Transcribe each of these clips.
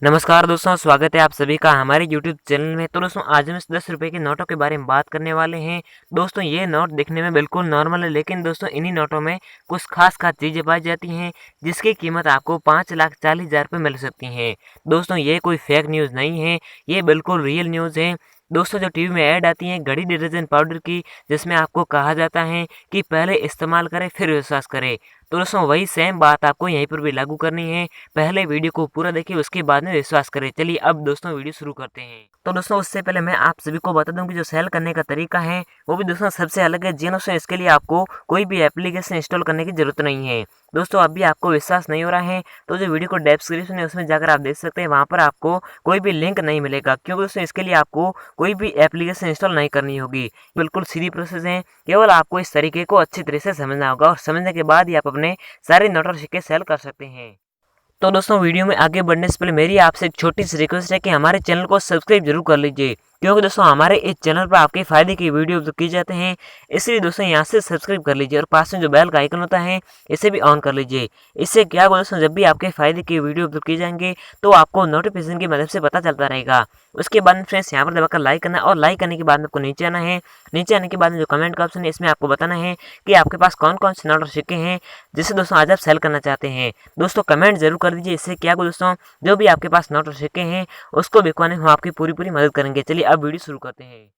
नमस्कार दोस्तों, स्वागत है आप सभी का हमारे YouTube चैनल में। तो दोस्तों आज हम इस 10 रुपये के नोटों के बारे में बात करने वाले हैं। दोस्तों ये नोट दिखने में बिल्कुल नॉर्मल है, लेकिन दोस्तों इन्हीं नोटों में कुछ खास चीज़ें पाई जाती हैं जिसकी कीमत आपको 5,40,000 रुपये मिल सकती हैं। दोस्तों ये कोई फेक न्यूज़ नहीं है, ये बिल्कुल रियल न्यूज़ है। दोस्तों जो टीवी में ऐड आती हैं घड़ी डिटर्जेंट पाउडर की, जिसमें आपको कहा जाता है कि पहले इस्तेमाल करें फिर विश्वास करें, तो दोस्तों वही सेम बात आपको यहीं पर भी लागू करनी है। पहले वीडियो को पूरा देखिए, उसके बाद में विश्वास करें। चलिए अब दोस्तों वीडियो शुरू करते हैं। तो दोस्तों उससे पहले मैं आप सभी को बता दूं कि जो सेल करने का तरीका है वो भी दोस्तों सबसे अलग है। जी दोस्तों इसके लिए आपको कोई भी एप्लीकेशन इंस्टॉल करने की जरूरत नहीं है। दोस्तों अभी आपको विश्वास नहीं हो रहा है तो जो वीडियो को डिस्क्रिप्शन है उसमें जाकर आप देख सकते हैं, वहाँ पर आपको कोई भी लिंक नहीं मिलेगा, क्योंकि दोस्तों इसके लिए आपको कोई भी एप्लीकेशन इंस्टॉल नहीं करनी होगी। बिल्कुल सीधी प्रोसेस है, केवल आपको इस तरीके को अच्छी तरह से समझना होगा और समझने के बाद ही आप अपने सारे नोट और सिक्के सेल कर सकते हैं। तो दोस्तों वीडियो में आगे बढ़ने से पहले मेरी आपसे एक छोटी सी रिक्वेस्ट है कि हमारे चैनल को सब्सक्राइब जरूर कर लीजिए, क्योंकि दोस्तों हमारे इस चैनल पर आपके फायदे की वीडियो तो की जाते हैं। इसलिए दोस्तों यहाँ से सब्सक्राइब कर लीजिए और पास में जो बेल का आइकन होता है इसे भी ऑन कर लीजिए। इससे क्या होगा दोस्तों, जब भी आपके फायदे की वीडियो अपलोड की जाएंगे तो आपको नोटिफिकेशन की मदद से पता चलता रहेगा। उसके बाद में फ्रेंड्स यहाँ पर दबाकर लाइक करना है और लाइक करने के बाद में आपको नीचे आना है। नीचे आने के बाद में जो कमेंट का ऑप्शन है इसमें आपको बताना है कि आपके पास कौन कौन से नोट और सिक्के हैं जिसे दोस्तों आज आप सेल करना चाहते हैं। दोस्तों कमेंट जरूर कर दीजिए, इससे क्या होगा दोस्तों, जो भी आपके पास नोट और सिक्के हैं उसको बिकवाने हम आपकी पूरी मदद करेंगे। चलिए अब वीडियो शुरू करते हैं।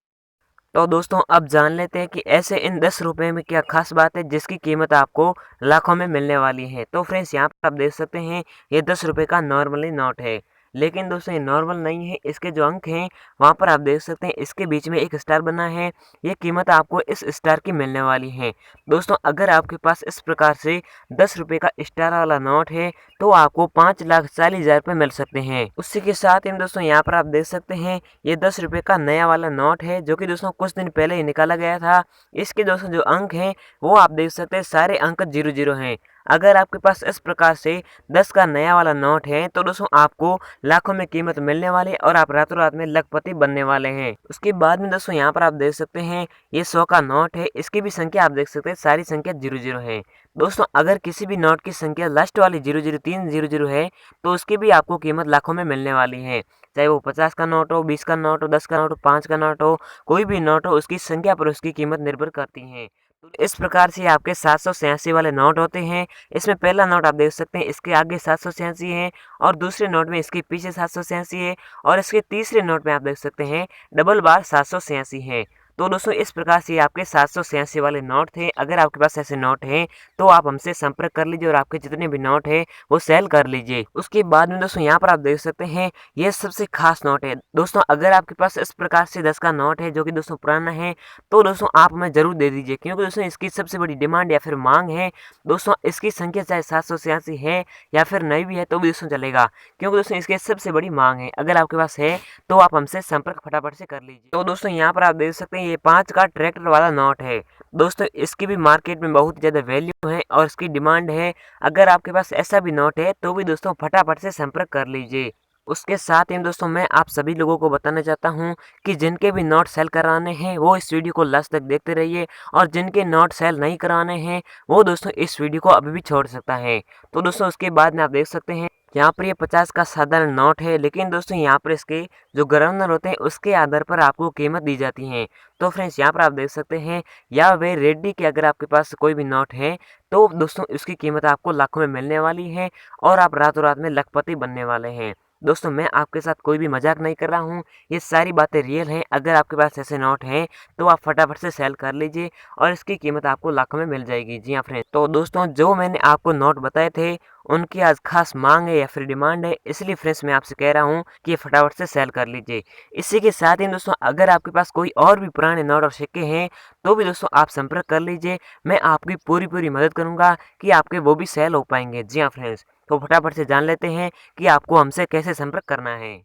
तो दोस्तों अब जान लेते हैं कि ऐसे इन 10 रुपये में क्या खास बात है जिसकी कीमत आपको लाखों में मिलने वाली है। तो फ्रेंड्स यहाँ पर आप देख सकते हैं ये 10 रुपये का नॉर्मली नोट है, लेकिन दोस्तों ये नॉर्मल नहीं है। इसके जो अंक हैं वहाँ पर आप देख सकते हैं इसके बीच में एक स्टार बना है, ये कीमत आपको इस स्टार की मिलने वाली है। दोस्तों अगर आपके पास इस प्रकार से 10 रुपये का स्टार वाला नोट है तो आपको 5,40,000 रुपये मिल सकते हैं। उसी के साथ ही दोस्तों यहाँ पर आप देख सकते हैं ये 10 रुपये का नया वाला नोट है, जो कि दोस्तों कुछ दिन पहले ही निकाला गया था। इसके दोस्तों जो अंक हैं वो आप देख सकते हैं सारे अंक 00 हैं। अगर आपके पास इस प्रकार से 10 का नया वाला नोट है तो दोस्तों आपको लाखों में कीमत मिलने वाली है और आप रातों रात में लखपति बनने वाले हैं। उसके बाद में दोस्तों यहाँ पर आप देख सकते हैं ये 100 का नोट है, इसकी भी संख्या आप देख सकते हैं सारी संख्या 00 है। दोस्तों अगर किसी भी नोट की संख्या लास्ट वाली 00300 है तो उसकी भी आपको कीमत लाखों में मिलने वाली है। चाहे वो 50 का नोट हो, 20 का नोट हो, 10 का नोट हो, 5 का नोट हो, कोई भी नोट हो, उसकी संख्या पर उसकी कीमत निर्भर करती है। तो इस प्रकार से आपके 786 वाले नोट होते हैं। इसमें पहला नोट आप देख सकते हैं इसके आगे 786 है और दूसरे नोट में इसके पीछे 786 है और इसके तीसरे नोट में आप देख सकते हैं डबल बार 786 है। तो दोस्तों इस प्रकार से आपके 786 वाले नोट थे। अगर आपके पास ऐसे नोट हैं तो आप हमसे संपर्क कर लीजिए और आपके जितने भी नोट हैं वो सेल कर लीजिए। उसके बाद में दोस्तों यहाँ पर आप देख सकते हैं ये सबसे खास नोट है। दोस्तों अगर आपके पास इस प्रकार से 10 का नोट है जो कि दोस्तों पुराना है तो दोस्तों आप हमें जरूर दे दीजिए, क्योंकि दोस्तों इसकी सबसे बड़ी डिमांड या फिर मांग है। दोस्तों इसकी संख्या चाहे 786 है या फिर नई भी है तो भी दोस्तों चलेगा, क्योंकि दोस्तों इसकी सबसे बड़ी मांग है। अगर आपके पास है तो आप हमसे संपर्क फटाफट से कर लीजिए। तो दोस्तों यहाँ पर आप देख सकते हैं ये 5 का ट्रैक्टर वाला नोट है। दोस्तों इसकी भी मार्केट में बहुत ज़्यादा वैल्यू है और इसकी डिमांड है। अगर आपके पास ऐसा भी नोट है तो भी दोस्तों फटाफट से संपर्क कर लीजिए। उसके साथ ही दोस्तों मैं आप सभी लोगों को बताना चाहता हूं कि जिनके भी नोट सेल कराने हैं वो इस वीडियो को लास्ट तक देखते रहिए, और जिनके नोट सेल नहीं कराने हैं वो दोस्तों इस वीडियो को अभी भी छोड़ सकता है। तो दोस्तों उसके बाद में आप देख सकते हैं यहाँ पर ये 50 का साधारण नोट है, लेकिन दोस्तों यहाँ पर इसके जो गवर्नर होते हैं उसके आधार पर आपको कीमत दी जाती है। तो फ्रेंड्स यहाँ पर आप देख सकते हैं या वे रेड्डी के अगर आपके पास कोई भी नोट है तो दोस्तों इसकी कीमत आपको लाखों में मिलने वाली है और आप रातों रात में लखपति बनने वाले हैं। दोस्तों मैं आपके साथ कोई भी मजाक नहीं कर रहा हूँ, ये सारी बातें रियल हैं। अगर आपके पास ऐसे नोट हैं तो आप फटाफट से सेल कर लीजिए और इसकी कीमत आपको लाखों में मिल जाएगी। जी हाँ फ्रेंड, तो दोस्तों जो मैंने आपको नोट बताए थे उनकी आज खास मांग है या फिर डिमांड है, इसलिए फ्रेंड्स मैं आपसे कह रहा हूँ कि फटाफट से सेल कर लीजिए। इसी के साथ ही दोस्तों अगर आपके पास कोई और भी पुराने नोट और सिक्के हैं तो भी दोस्तों आप संपर्क कर लीजिए, मैं आपकी पूरी मदद करूँगा कि आपके वो भी सेल हो पाएंगे। जी हाँ फ्रेंड्स, तो फटाफट से जान लेते हैं कि आपको हमसे कैसे संपर्क करना है।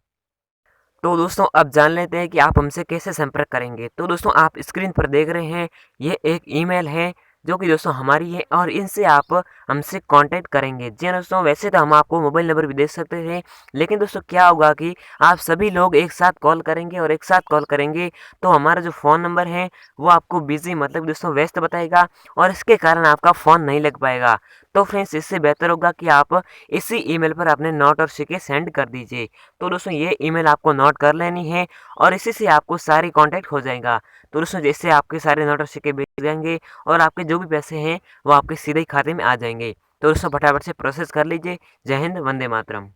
तो दोस्तों अब जान लेते हैं कि आप हमसे कैसे संपर्क करेंगे। तो दोस्तों आप स्क्रीन पर देख रहे हैं ये एक ईमेल है जो कि दोस्तों हमारी है और इनसे आप हमसे कांटेक्ट करेंगे। जी हाँ दोस्तों, वैसे तो हम आपको मोबाइल नंबर भी दे सकते थे, लेकिन दोस्तों क्या होगा कि आप सभी लोग एक साथ कॉल करेंगे और एक साथ कॉल करेंगे तो हमारा जो फ़ोन नंबर है वो आपको बिजी मतलब दोस्तों व्यस्त बताएगा और इसके कारण आपका फ़ोन नहीं लग पाएगा। तो फ्रेंड्स इससे बेहतर होगा कि आप इसी ईमेल पर अपने नोट और सिक्के सेंड कर दीजिए। तो दोस्तों ये ईमेल आपको नोट कर लेनी है और इसी से आपको सारी कॉन्टैक्ट हो जाएगा। तो दोस्तों जैसे आपके सारे नोट और सिक्के बिक जाएँगे और आपके जो भी पैसे हैं वो आपके सीधे ही खाते में आ जाएँगे। तो दोस्तों फटाफट से प्रोसेस कर लीजिए। जय हिंद, वंदे मातरम।